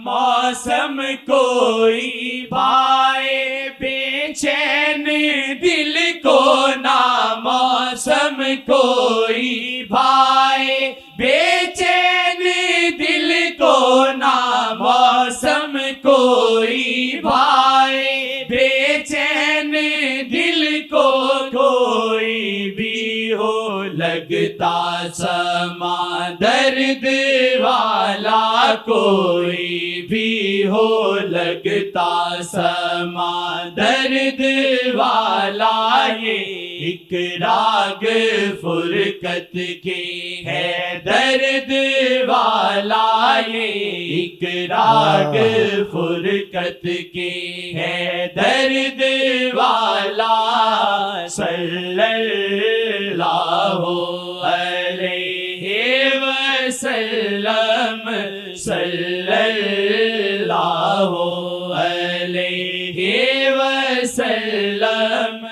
موسم کوئی بھائے بے چین دل کو نہ، موسم کوئی بھائے بے چین دل کو نہ، موسم کوئی بھائے بے چین دل کو، کوئی بھی ہو لگتا سما درد والا، کوئی بھی ہو لگتا سما درد والا، یہ ایک راگ فرقت کی ہے درد والا، یہ ایک راگ فرقت کی ہے درد والا، صلی اللہ علیہ وسلم، صلی اللہ علیہ وسلم۔